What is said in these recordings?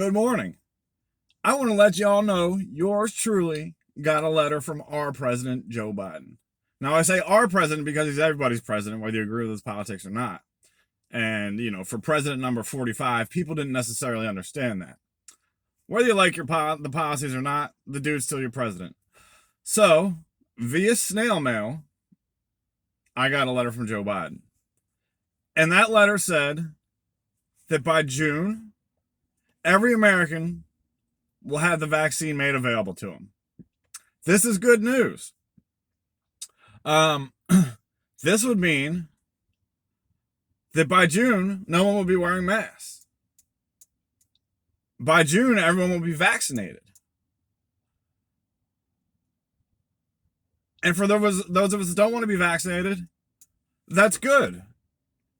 Good morning. I want to let y'all know yours truly got a letter from our president, Joe Biden. Now, I say our president because he's everybody's president, whether you agree with his politics or not. And, for president number 45, people didn't necessarily understand that. Whether you like the policies or not, the dude's still your president. So, via snail mail, I got a letter from Joe Biden. And that letter said that by June, every American will have the vaccine made available to them. This is good news. This would mean that by June, no one will be wearing masks. By June, everyone will be vaccinated. And for those of us that don't want to be vaccinated, that's good.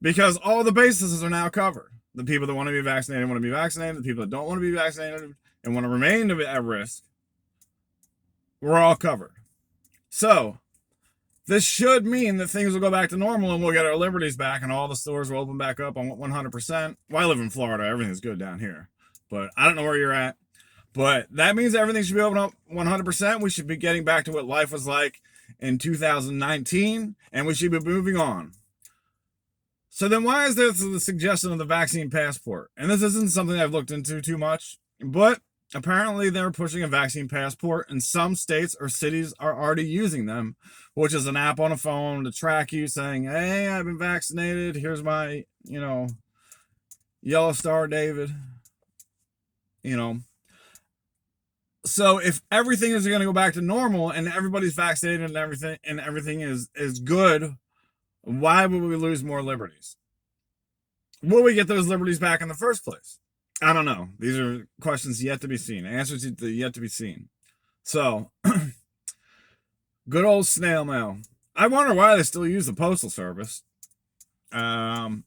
Because all the bases are now covered. The people that want to be vaccinated. The people that don't want to be vaccinated and want to remain at risk, we're all covered. So, this should mean that things will go back to normal and we'll get our liberties back and all the stores will open back up on 100%. Well, I live in Florida. Everything's good down here. But I don't know where you're at. But that means everything should be open up 100%. We should be getting back to what life was like in 2019, and we should be moving on. So then why is there the suggestion of the vaccine passport? And this isn't something I've looked into too much, but apparently they're pushing a vaccine passport, and some states or cities are already using them, which is an app on a phone to track you saying, hey, I've been vaccinated. Here's my, yellow star, David. So if everything is going to go back to normal and everybody's vaccinated and everything is good, why would we lose more liberties? Will we get those liberties back in the first place? I don't know. These are questions yet to be seen. Answers yet to be seen. So, good old snail mail. I wonder why they still use the postal service. When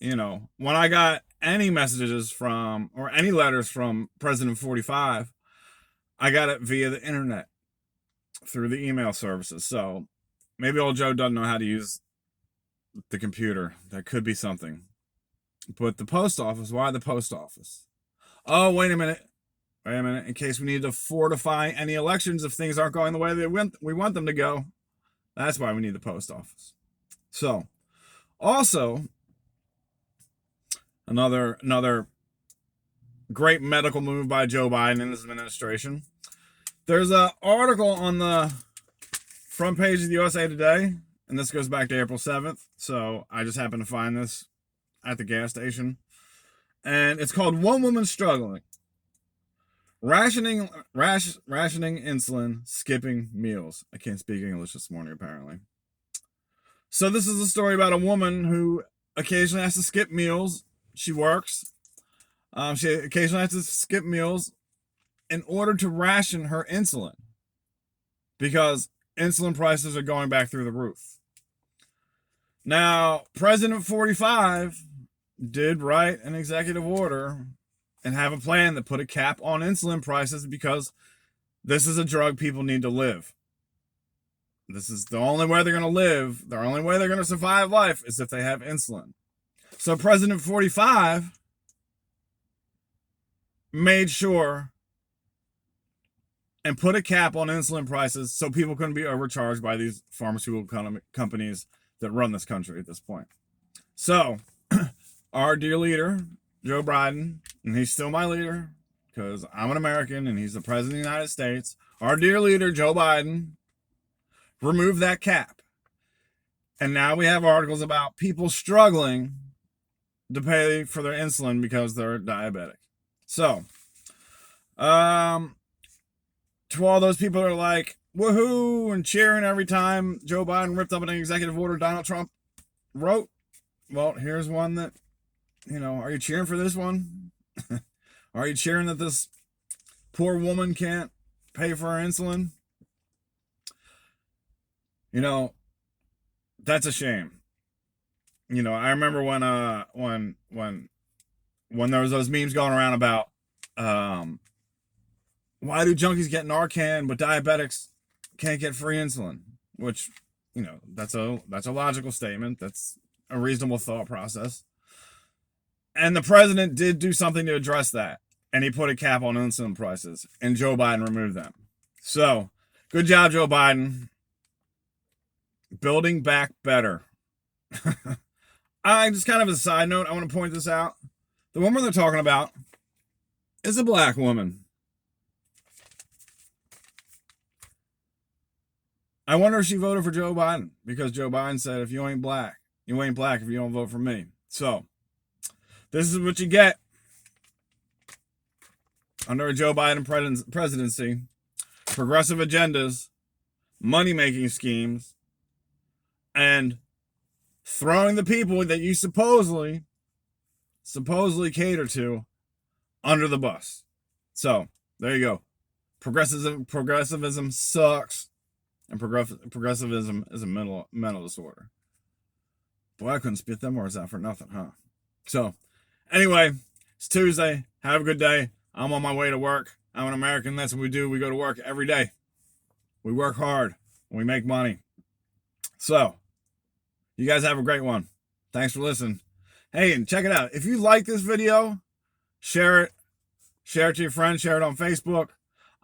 I got any messages from or any letters from President 45, I got it via the internet through the email services. So maybe old Joe doesn't know how to use the computer. That could be something. But the post office, why the post office? Oh, wait a minute. In case we need to fortify any elections if things aren't going the way we want them to go. That's why we need the post office. So, also, another great medical move by Joe Biden and his administration. There's an article on the front page of the USA Today, and this goes back to April 7th. So I just happened to find this at the gas station. And it's called One Woman Struggling. Rationing insulin, skipping meals. I can't speak English this morning, apparently. So this is a story about a woman who occasionally has to skip meals. She works. She occasionally has to skip meals in order to ration her insulin because insulin prices are going back through the roof. Now, President 45 did write an executive order and have a plan that put a cap on insulin prices because this is a drug people need to live. This is the only way they're going to live. The only way they're going to survive life is if they have insulin. So President 45 made sure and put a cap on insulin prices so people couldn't be overcharged by these pharmaceutical companies that run this country at this point. So, our dear leader, Joe Biden, and he's still my leader because I'm an American and he's the president of the United States. Our dear leader, Joe Biden, removed that cap. And now we have articles about people struggling to pay for their insulin because they're diabetic. So, to all those people that are like, woohoo, and cheering every time Joe Biden ripped up an executive order Donald Trump wrote, well, here's one that, are you cheering for this one? Are you cheering that this poor woman can't pay for her insulin? That's a shame. I remember when there was those memes going around about why do junkies get Narcan but diabetics can't get free insulin? Which, that's a logical statement. That's a reasonable thought process. And the president did do something to address that. and he put a cap on insulin prices, and Joe Biden removed them. So, good job, Joe Biden. Building back better. I just kind of a side note, I want to point this out. The woman they're talking about is a black woman. I wonder if she voted for Joe Biden, because Joe Biden said, if you ain't black if you don't vote for me. So, this is what you get under a Joe Biden presidency. Progressive agendas, money-making schemes, and throwing the people that you supposedly cater to under the bus. So, there you go. Progressivism sucks, and progressivism is a mental disorder. Boy, I couldn't spit them words out for nothing, huh? So, anyway, it's Tuesday. Have a good day. I'm on my way to work. I'm an American. That's what we do. We go to work every day. We work hard. And we make money. So, you guys have a great one. Thanks for listening. Hey, and check it out. If you like this video, share it. Share it to your friends. Share it on Facebook.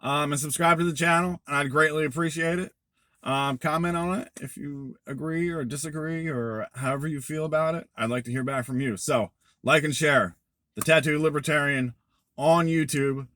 And subscribe to the channel. And I'd greatly appreciate it. Comment on it if you agree or disagree or however you feel about it. I'd like to hear back from you. So, like and share. The Tattooed Libertarian on YouTube.